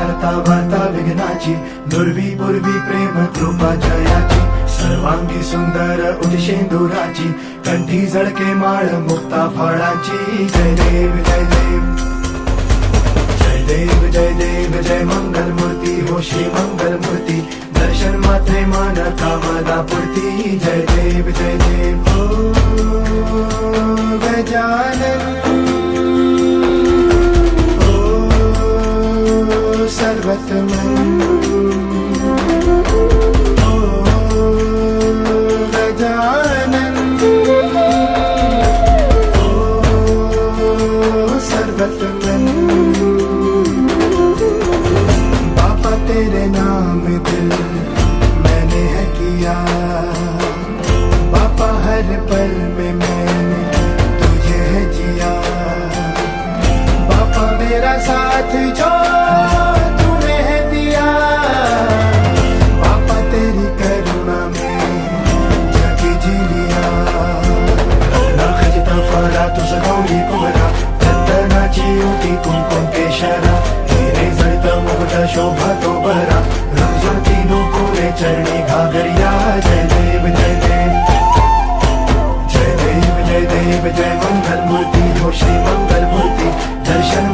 हरता वार्ता विघ्नाची, दुर्वी पूर्वी प्रेम कृपा जयाची, सर्वांगी सुंदर उदिशेंदुराची, कंठी जळके माळ मुक्ता फळाची. जय देव जय देव जय देव जय देव जय मंगल मूर्ती हो श्री मंगल मूर्ती, दर्शन मात्रे मन कामना पूर्ती. जय देव जय देव हो गजानन हो सर्वतमन हो गजानन हो सर्वतमन. बाबा तेरे नाम दिल मैंने है किया, बाबा हर पल में मैंने तुझे है जिया, बाबा मेरा साथ जो तूने है दिया, बाबा तेरी करुणा में जग जी लिया. खजिता फळा तुझ गौरी कुमरा, चंदनाची उटी कुंकुम केशरा, हिरे जळत मुकुट शोभा तो बरा, रुजवती नुपुरे चरणी घागरिया. जय देव जय देव जय देव जय देव जय मंगल मूर्ती हो श्री मंगल मूर्ती, दर्शन